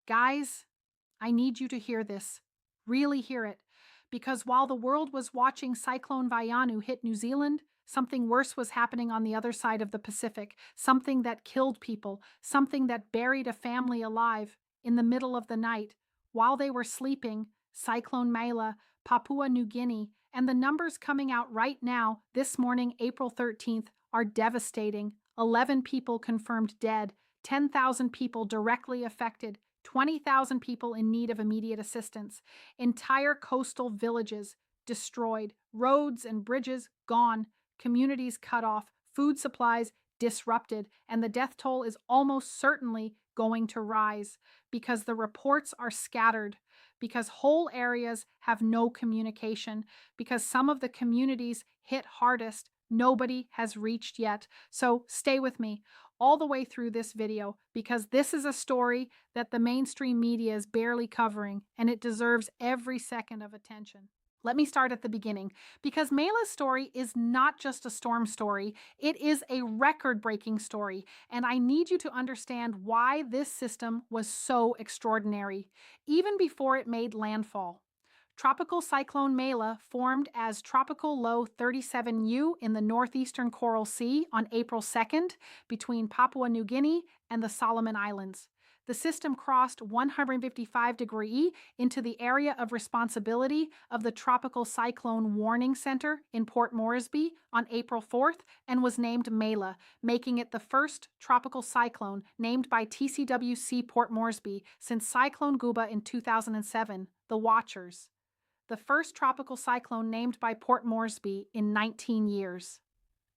Guys, I need you to hear this. Really hear it. Because while the world was watching Cyclone Vaianu hit New Zealand, something worse was happening on the other side of the Pacific. Something that killed people. Something that buried a family alive in the middle of the night. While they were sleeping, Cyclone Maila, Papua New Guinea, and the numbers coming out right now, this morning, April 13th, are devastating. 11 people confirmed dead, 10,000 people directly affected, 20,000 people in need of immediate assistance, entire coastal villages destroyed, roads and bridges gone, communities cut off, food supplies disrupted, and the death toll is almost certainly going to rise because the reports are scattered, because whole areas have no communication, because some of the communities hit hardest nobody has reached yet. So stay with me all the way through this video because this is a story that the mainstream media is barely covering and it deserves every second of attention. Let me start at the beginning because Maila's story is not just a storm story, it is a record-breaking story, and I need you to understand why this system was so extraordinary, even before it made landfall. Tropical Cyclone Maila formed as Tropical Low 37U in the northeastern Coral Sea on April 2nd between Papua New Guinea and the Solomon Islands. The system crossed 155° E into the area of responsibility of the Tropical Cyclone Warning Center in Port Moresby on April 4th and was named Maila, making it the first tropical cyclone named by TCWC Port Moresby since Cyclone Guba in 2007, the Watchers. The first tropical cyclone named by Port Moresby in 19 years.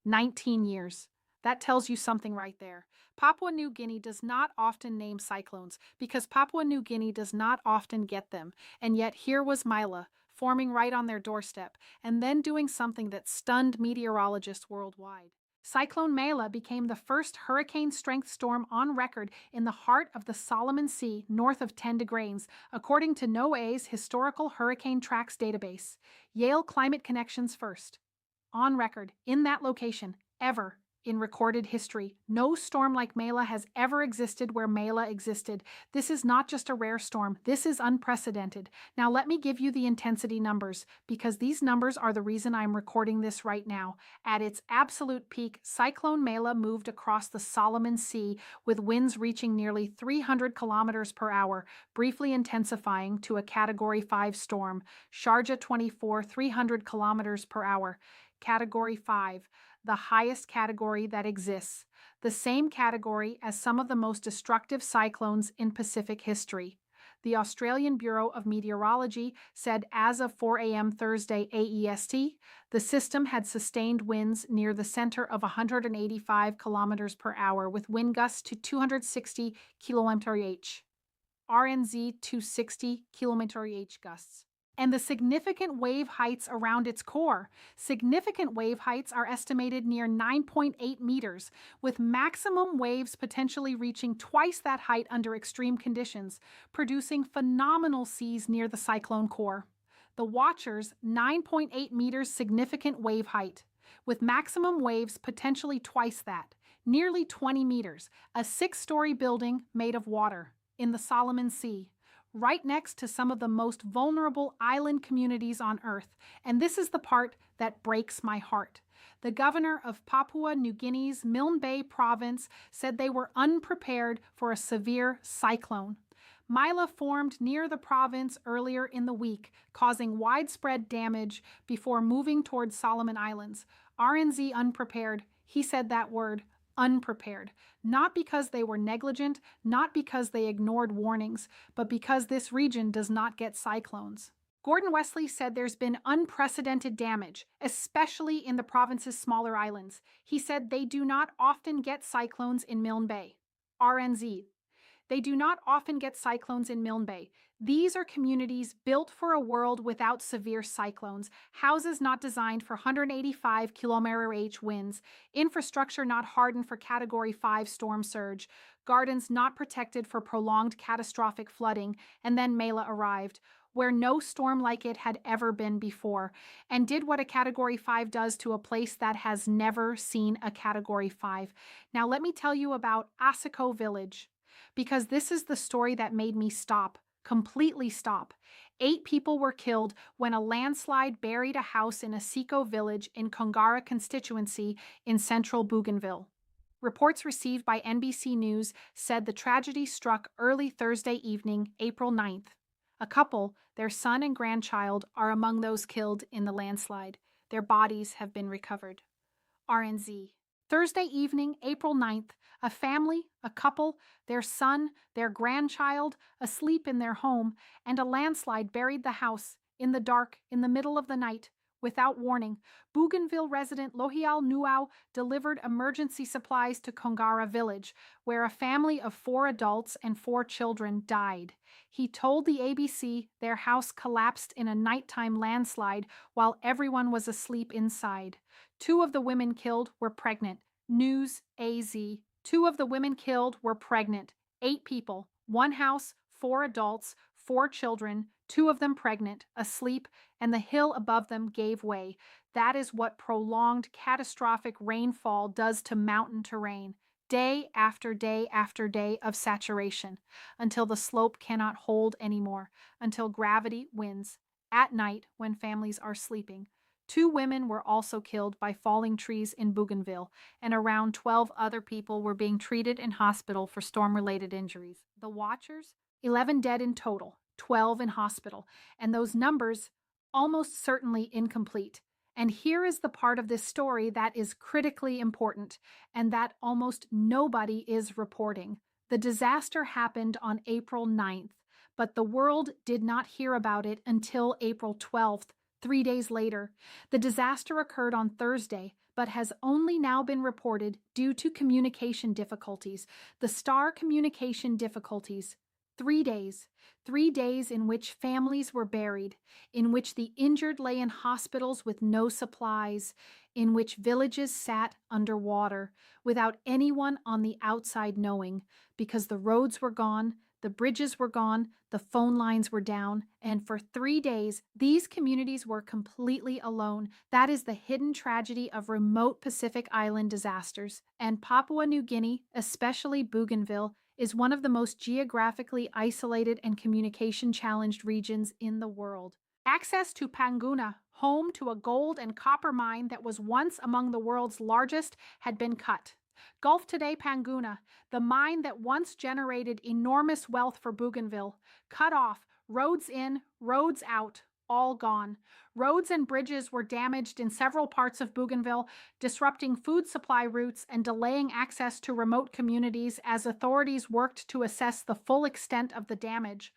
19 years. That tells you something right there. Papua New Guinea does not often name cyclones because Papua New Guinea does not often get them, and yet here was Maila, forming right on their doorstep, and then doing something that stunned meteorologists worldwide. Cyclone Maila became the first hurricane-strength storm on record in the heart of the Solomon Sea north of 10 degrees, according to NOAA's Historical Hurricane Tracks database. Yale Climate Connections first. On record, in that location, ever. In recorded history, no storm like Maila has ever existed where Maila existed. This is not just a rare storm. This is unprecedented. Now let me give you the intensity numbers, because these numbers are the reason I'm recording this right now. At its absolute peak, Cyclone Maila moved across the Solomon Sea with winds reaching nearly 300 kilometers per hour, briefly intensifying to a Category 5 storm. Sharjah 24, 300 kilometers per hour. Category 5. The highest category that exists, the same category as some of the most destructive cyclones in Pacific history. The Australian Bureau of Meteorology said as of 4 a.m. Thursday AEST, the system had sustained winds near the center of 185 kilometers per hour with wind gusts to 260 km/h, RNZ 260 km/h gusts. And the significant wave heights around its core. Significant wave heights are estimated near 9.8 meters, with maximum waves potentially reaching twice that height under extreme conditions, producing phenomenal seas near the cyclone core. The Watchers, 9.8 meters significant wave height, with maximum waves potentially twice that, nearly 20 meters, a 6-story building made of water, in the Solomon Sea, right next to some of the most vulnerable island communities on Earth, and this is the part that breaks my heart. The governor of Papua New Guinea's Milne Bay province said they were unprepared for a severe cyclone. Maila formed near the province earlier in the week, causing widespread damage before moving toward Solomon Islands. RNZ unprepared, he said that word, unprepared, not because they were negligent, not because they ignored warnings, but because this region does not get cyclones. Gordon Wesley said there's been unprecedented damage, especially in the province's smaller islands. He said they do not often get cyclones in Milne Bay. RNZ. They do not often get cyclones in Milne Bay. These are communities built for a world without severe cyclones, houses not designed for 185 km/h winds, infrastructure not hardened for Category 5 storm surge, gardens not protected for prolonged catastrophic flooding, and then Maila arrived, where no storm like it had ever been before, and did what a Category 5 does to a place that has never seen a Category 5. Now let me tell you about Asiko Village. because this is the story that made me stop, completely stop. 8 people were killed when a landslide buried a house in a Siko village in Kongara constituency in central Bougainville. Reports received by NBC News said the tragedy struck early Thursday evening, April 9th. A couple, their son and grandchild, are among those killed in the landslide. Their bodies have been recovered. RNZ. Thursday evening, April 9th, a family, a couple, their son, their grandchild, asleep in their home, and a landslide buried the house, in the dark, in the middle of the night. Without warning, Bougainville resident Lohial Nuau delivered emergency supplies to Kongara village, where a family of 4 adults and 4 children died. He told the ABC their house collapsed in a nighttime landslide while everyone was asleep inside. 2 of the women killed were pregnant. News AZ. 2 of the women killed were pregnant. 8 people, 1 house, 4 adults, 4 children, 2 of them pregnant, asleep, and the hill above them gave way. That is what prolonged catastrophic rainfall does to mountain terrain. Day after day after day of saturation, until the slope cannot hold anymore, until gravity wins. At night, when families are sleeping. 2 women were also killed by falling trees in Bougainville, and around 12 other people were being treated in hospital for storm-related injuries. The watchers? 11 dead in total, 12 in hospital, and those numbers almost certainly incomplete. And here is the part of this story that is critically important, and that almost nobody is reporting. The disaster happened on April 9th, but the world did not hear about it until April 12th. 3 days later. The disaster occurred on Thursday, but has only now been reported due to communication difficulties. The star communication difficulties. 3 days. 3 days in which families were buried, in which the injured lay in hospitals with no supplies, in which villages sat underwater, without anyone on the outside knowing, because the roads were gone, the bridges were gone, the phone lines were down, and for 3 days, these communities were completely alone. That is the hidden tragedy of remote Pacific Island disasters. And Papua New Guinea, especially Bougainville, is one of the most geographically isolated and communication-challenged regions in the world. Access to Panguna, home to a gold and copper mine that was once among the world's largest, had been cut. Gulf today Panguna, the mine that once generated enormous wealth for Bougainville, cut off, roads in, roads out, all gone. Roads and bridges were damaged in several parts of Bougainville, disrupting food supply routes and delaying access to remote communities as authorities worked to assess the full extent of the damage.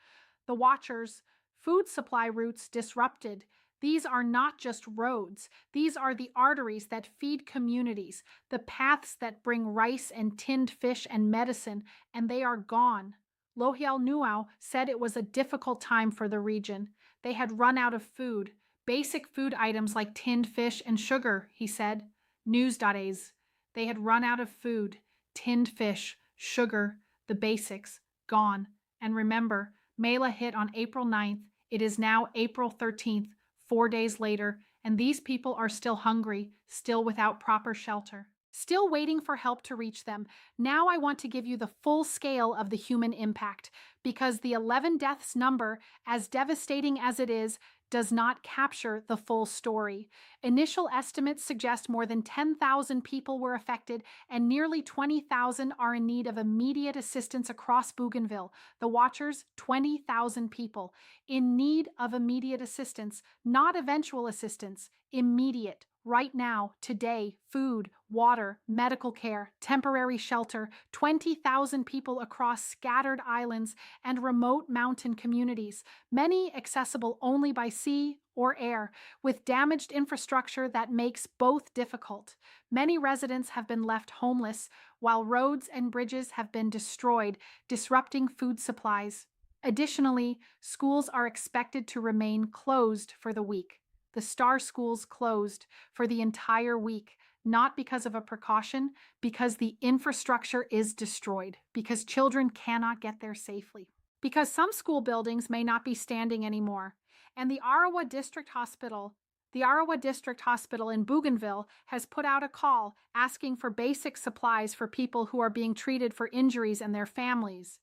The watchers, food supply routes disrupted. These are not just roads. These are the arteries that feed communities, the paths that bring rice and tinned fish and medicine, and they are gone. Lohial Nuau said it was a difficult time for the region. They had run out of food, basic food items like tinned fish and sugar, he said. News.as. They had run out of food, tinned fish, sugar, the basics, gone. And remember, Maila hit on April 9th. It is now April 13th. 4 days later, and these people are still hungry, still without proper shelter, still waiting for help to reach them. Now I want to give you the full scale of the human impact, because the 11 deaths number, as devastating as it is, does not capture the full story. Initial estimates suggest more than 10,000 people were affected and nearly 20,000 are in need of immediate assistance across Bougainville. The watchers, 20,000 people in need of immediate assistance, not eventual assistance, immediate. Right now, today, food, water, medical care, temporary shelter, 20,000 people across scattered islands and remote mountain communities, many accessible only by sea or air, with damaged infrastructure that makes both difficult. Many residents have been left homeless, while roads and bridges have been destroyed, disrupting food supplies. Additionally, schools are expected to remain closed for the week. The star schools closed for the entire week, not because of a precaution, because the infrastructure is destroyed, because children cannot get there safely, because some school buildings may not be standing anymore. And the Arawa District Hospital, The Arawa District Hospital in Bougainville has put out a call asking for basic supplies for people who are being treated for injuries and their families.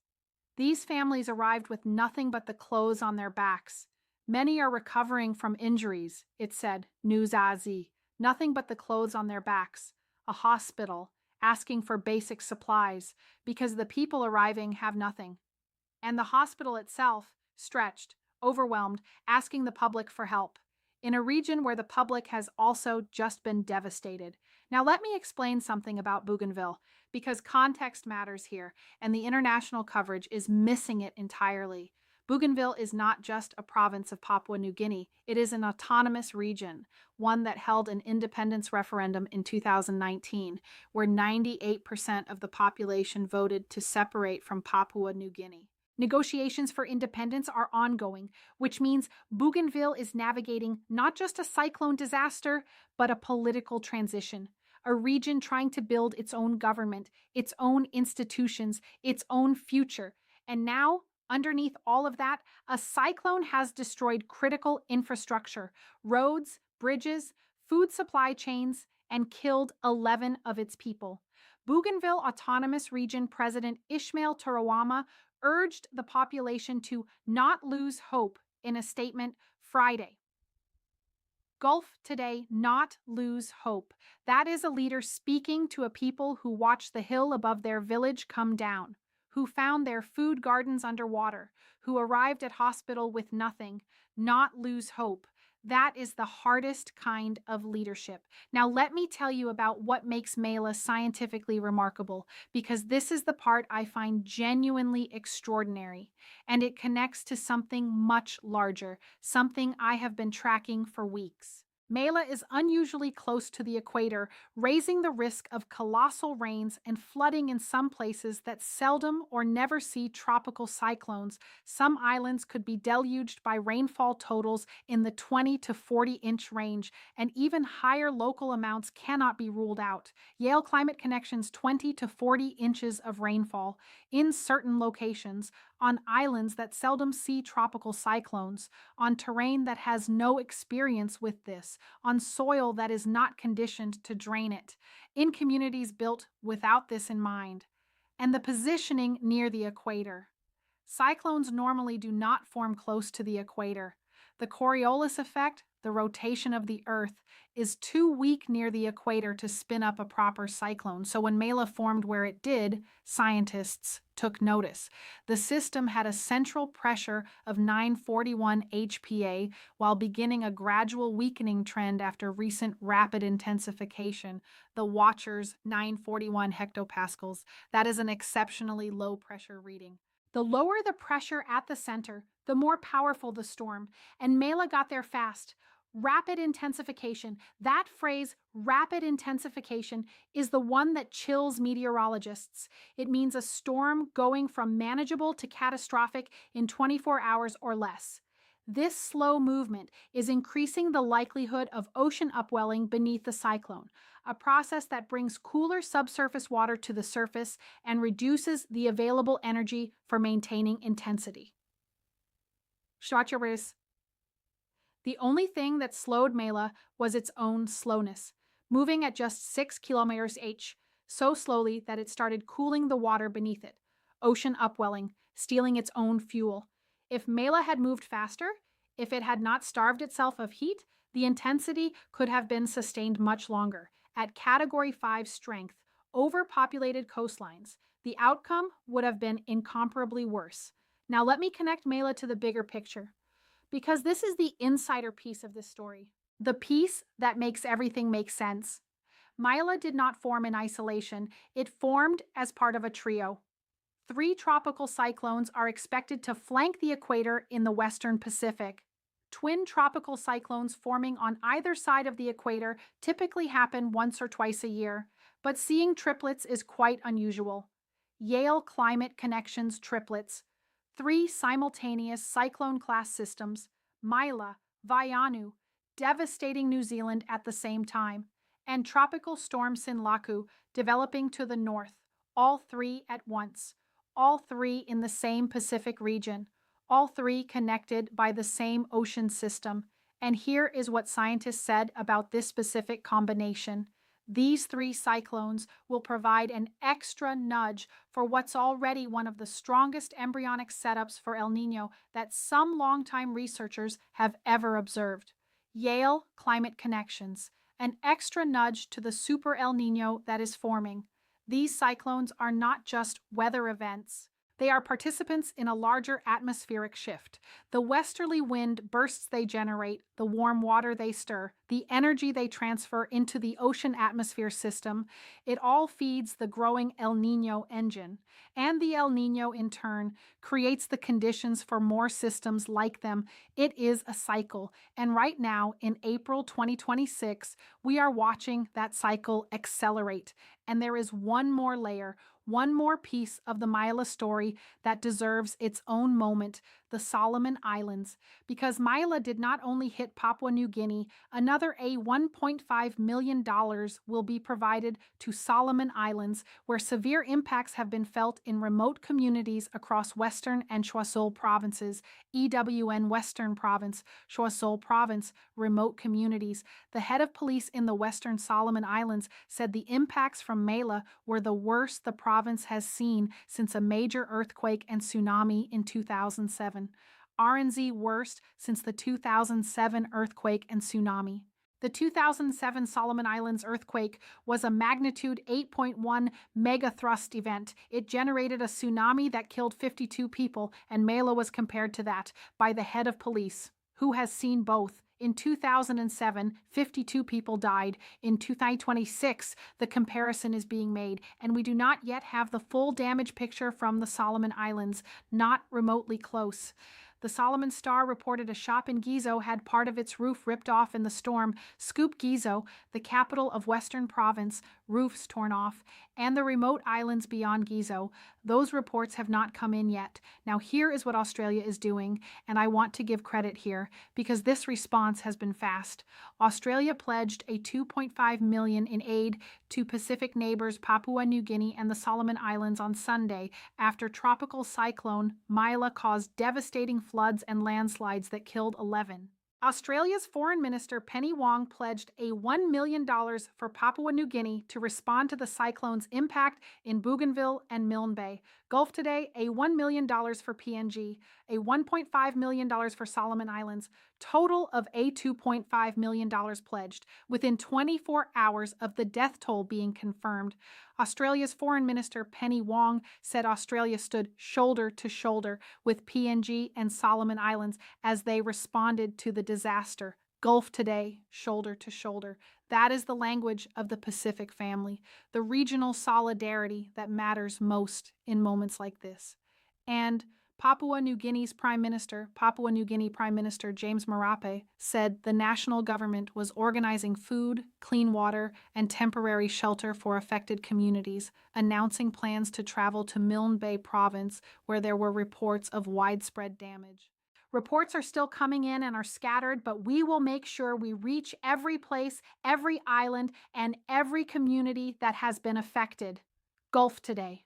These families arrived with nothing but the clothes on their backs. Many are recovering from injuries, it said, News Azi. Nothing but the clothes on their backs. A hospital asking for basic supplies because the people arriving have nothing. And the hospital itself, stretched, overwhelmed, asking the public for help, in a region where the public has also just been devastated. Now, let me explain something about Bougainville, because context matters here, and the international coverage is missing it entirely. Bougainville is not just a province of Papua New Guinea, it is an autonomous region, one that held an independence referendum in 2019, where 98% of the population voted to separate from Papua New Guinea. Negotiations for independence are ongoing, which means Bougainville is navigating not just a cyclone disaster, but a political transition, a region trying to build its own government, its own institutions, its own future. And now, underneath all of that, a cyclone has destroyed critical infrastructure, roads, bridges, food supply chains, and killed 11 of its people. Bougainville Autonomous Region President Ismail Tarawama urged the population to not lose hope in a statement Friday. Gulf today, not lose hope. That is a leader speaking to a people who watched the hill above their village come down, who found their food gardens underwater, who arrived at hospital with nothing. Not lose hope. That is the hardest kind of leadership. Now, let me tell you about what makes Maila scientifically remarkable, because this is the part I find genuinely extraordinary, and it connects to something much larger, something I have been tracking for weeks. Maila is unusually close to the equator, raising the risk of colossal rains and flooding in some places that seldom or never see tropical cyclones. Some islands could be deluged by rainfall totals in the 20 to 40-inch range, and even higher local amounts cannot be ruled out. Yale Climate Connection's 20 to 40 inches of rainfall in certain locations, on islands that seldom see tropical cyclones, on terrain that has no experience with this, on soil that is not conditioned to drain it, in communities built without this in mind, and the positioning near the equator. Cyclones normally do not form close to the equator. The Coriolis effect, the rotation of the Earth, is too weak near the equator to spin up a proper cyclone. So when Maila formed where it did, scientists took notice. The system had a central pressure of 941 HPA while beginning a gradual weakening trend after recent rapid intensification. The Watcher's 941 hectopascals. That is an exceptionally low pressure reading. The lower the pressure at the center, the more powerful the storm, and Maila got there fast. Rapid intensification. That phrase, rapid intensification, is the one that chills meteorologists. It means a storm going from manageable to catastrophic in 24 hours or less. This slow movement is increasing the likelihood of ocean upwelling beneath the cyclone, a process that brings cooler subsurface water to the surface and reduces the available energy for maintaining intensity. The only thing that slowed Maila was its own slowness, moving at just 6 km/h, so slowly that it started cooling the water beneath it, ocean upwelling, stealing its own fuel. If Maila had moved faster, if it had not starved itself of heat, the intensity could have been sustained much longer. At Category 5 strength, overpopulated coastlines, the outcome would have been incomparably worse. Now let me connect Maila to the bigger picture, because this is the insider piece of this story, the piece that makes everything make sense. Maila did not form in isolation. It formed as part of a trio. 3 tropical cyclones are expected to flank the equator in the western Pacific. Twin tropical cyclones forming on either side of the equator typically happen once or twice a year, but seeing triplets is quite unusual. Yale Climate Connection's triplets. 3 simultaneous cyclone-class systems, Maila, Vaianu, devastating New Zealand at the same time, and Tropical Storm Sinlaku developing to the north, all 3 at once, all 3 in the same Pacific region, all 3 connected by the same ocean system, And here is what scientists said about this specific combination. These three cyclones will provide an extra nudge for what's already one of the strongest embryonic setups for El Nino that some longtime researchers have ever observed. Yale Climate Connections, an extra nudge to the super El Nino that is forming. These cyclones are not just weather events. They are participants in a larger atmospheric shift. The westerly wind bursts they generate, the warm water they stir, the energy they transfer into the ocean atmosphere system, it all feeds the growing El Nino engine. And the El Nino, in turn, creates the conditions for more systems like them. It is a cycle. And right now, in April 2026, we are watching that cycle accelerate. And there is one more layer, one more piece of the Maila story that deserves its own moment, the Solomon Islands. Because Maila did not only hit Papua New Guinea, another $1.5 million will be provided to Solomon Islands, where severe impacts have been felt in remote communities across Western and Choiseul provinces, EWN Western Province, Choiseul Province, remote communities. The head of police in the Western Solomon Islands said the impacts from Maila were the worst the province has seen since a major earthquake and tsunami in 2007. RNZ worst since the 2007 earthquake and tsunami. The 2007 Solomon Islands earthquake was a magnitude 8.1 megathrust event. It generated a tsunami that killed 52 people, and Maila was compared to that by the head of police, who has seen both. In 2007, 52 people died. In 2026, the comparison is being made, and we do not yet have the full damage picture from the Solomon Islands, not remotely close. The Solomon Star reported a shop in Gizo had part of its roof ripped off in the storm. Scoop Gizo, the capital of Western Province, roofs torn off, and the remote islands beyond Gizo. Those reports have not come in yet. Now here is what Australia is doing, and I want to give credit here because this response has been fast. Australia pledged a $2.5 million in aid to Pacific neighbors Papua New Guinea and the Solomon Islands on Sunday after tropical cyclone Maila caused devastating floods and landslides that killed 11. Australia's Foreign Minister Penny Wong pledged a $1 million for Papua New Guinea to respond to the cyclone's impact in Bougainville and Milne Bay. Gulf Today, a $1 million for PNG, a $1.5 million for Solomon Islands, total of a $2.5 million pledged, within 24 hours of the death toll being confirmed. Australia's Foreign Minister Penny Wong said Australia stood shoulder to shoulder with PNG and Solomon Islands as they responded to the disaster. Gulf Today, shoulder to shoulder. That is the language of the Pacific family, the regional solidarity that matters most in moments like this. And Papua New Guinea Prime Minister James Marape said the national government was organizing food, clean water, and temporary shelter for affected communities, announcing plans to travel to Milne Bay province where there were reports of widespread damage. Reports are still coming in and are scattered, but we will make sure we reach every place, every island, and every community that has been affected. Gulf Today.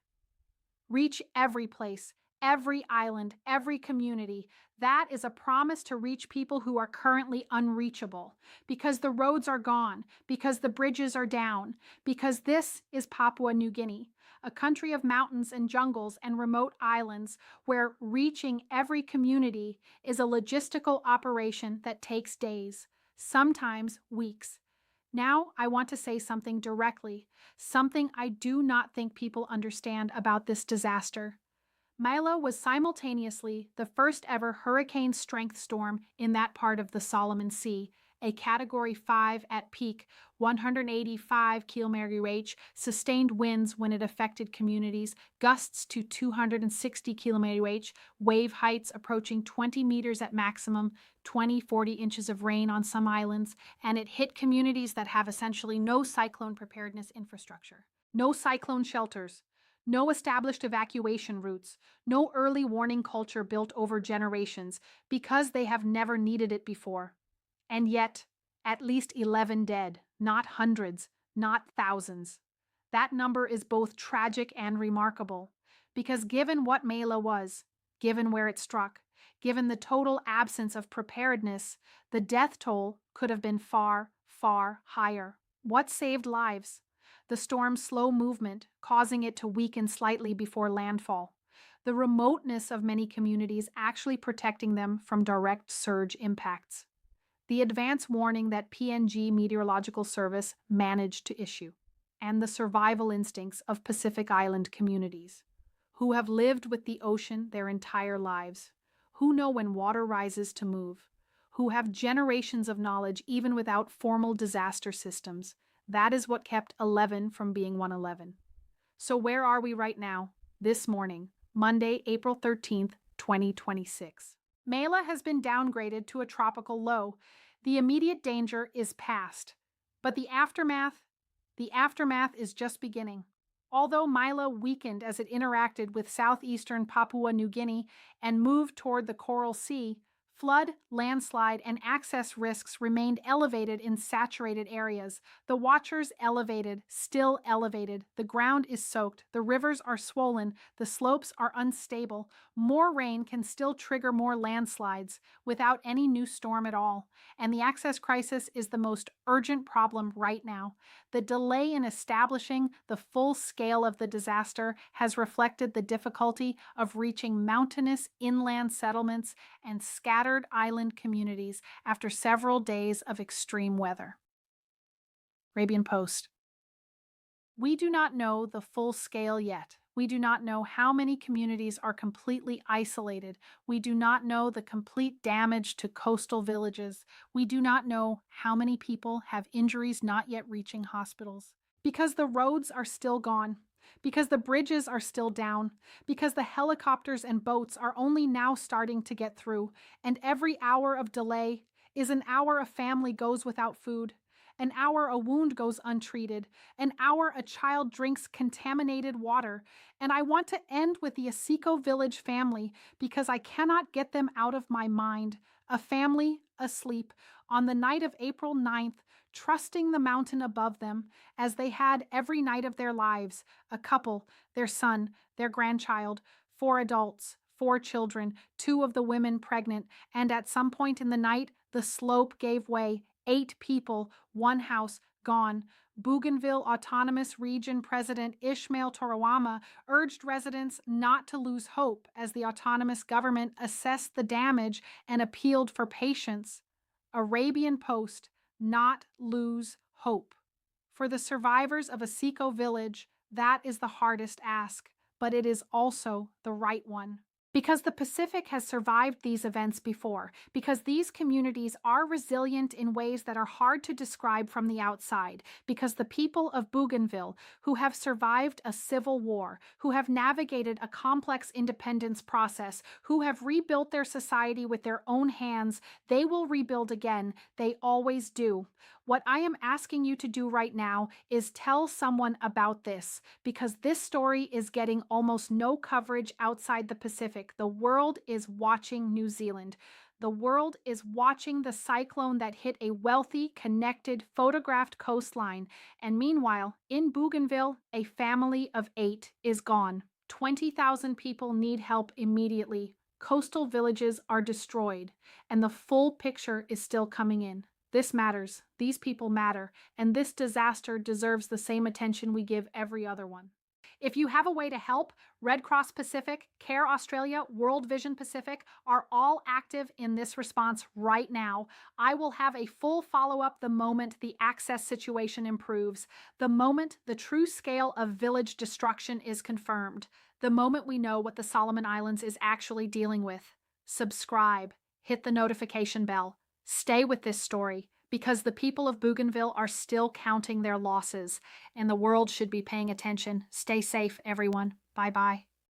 Reach every place, every island, every community. That is a promise to reach people who are currently unreachable, because the roads are gone, because the bridges are down, because this is Papua New Guinea, a country of mountains and jungles and remote islands where reaching every community is a logistical operation that takes days, sometimes weeks. Now I want to say something directly, something I do not think people understand about this disaster. Maila was simultaneously the first ever hurricane-strength storm in that part of the Solomon Sea, a Category 5 at peak, 185 km/h, sustained winds when it affected communities, gusts to 260 km/h, wave heights approaching 20 meters at maximum, 20-40 inches of rain on some islands, and it hit communities that have essentially no cyclone preparedness infrastructure, no cyclone shelters, no established evacuation routes, no early warning culture built over generations because they have never needed it before. And yet, at least 11 dead, not hundreds, not thousands. That number is both tragic and remarkable, because given what Maila was, given where it struck, Given the total absence of preparedness, the death toll could have been far, far higher. What saved lives? The storm's slow movement, causing it to weaken slightly before landfall. The remoteness of many communities actually protecting them from direct surge impacts. The advance warning that PNG Meteorological Service managed to issue, and the survival instincts of Pacific Island communities, who have lived with the ocean their entire lives, who know when water rises to move, who have generations of knowledge even without formal disaster systems. That is what kept 11 from being 111. So where are we right now? This morning, Monday, April 13th, 2026. Maila has been downgraded to a tropical low. The immediate danger is past, but the aftermath is just beginning. Although Maila weakened as it interacted with southeastern Papua New Guinea and moved toward the Coral Sea, flood, landslide, and access risks remained elevated in saturated areas. The watchers elevated, still elevated. The ground is soaked. The rivers are swollen. The slopes are unstable. More rain can still trigger more landslides without any new storm at all. And the access crisis is the most urgent problem right now. The delay in establishing the full scale of the disaster has reflected the difficulty of reaching mountainous inland settlements and scattered island communities after several days of extreme weather. Arabian Post. We do not know the full scale yet. We do not know how many communities are completely isolated. We do not know the complete damage to coastal villages. We do not know how many people have injuries not yet reaching hospitals. Because the roads are still gone. Because the bridges are still down, because the helicopters and boats are only now starting to get through, and every hour of delay is an hour a family goes without food, an hour a wound goes untreated, an hour a child drinks contaminated water. And I want to end with the Asiko village family because I cannot get them out of my mind. A family asleep on the night of April 9th, trusting the mountain above them as they had every night of their lives. A couple, their son, their grandchild, 4 adults, 4 children, 2 of the women pregnant, and at some point in the night, the slope gave way. 8 people, 1 house, gone. Bougainville Autonomous Region President Ishmael Torawama urged residents not to lose hope as the autonomous government assessed the damage and appealed for patience. Arabian Post. Not lose hope. For the survivors of Asiko village, that is the hardest ask, but it is also the right one. Because the Pacific has survived these events before, because these communities are resilient in ways that are hard to describe from the outside, because the people of Bougainville, who have survived a civil war, who have navigated a complex independence process, who have rebuilt their society with their own hands, they will rebuild again. They always do. What I am asking you to do right now is tell someone about this, because this story is getting almost no coverage outside the Pacific. The world is watching New Zealand. The world is watching the cyclone that hit a wealthy, connected, photographed coastline. And meanwhile, in Bougainville, a family of 8 is gone. 20,000 people need help immediately. Coastal villages are destroyed, and the full picture is still coming in. This matters, these people matter, and this disaster deserves the same attention we give every other one. If you have a way to help, Red Cross Pacific, CARE Australia, World Vision Pacific are all active in this response right now. I will have a full follow-up the moment the access situation improves, the moment the true scale of village destruction is confirmed, the moment we know what the Solomon Islands is actually dealing with. Subscribe, hit the notification bell. Stay with this story, because the people of Bougainville are still counting their losses, and the world should be paying attention. Stay safe, everyone. Bye-bye.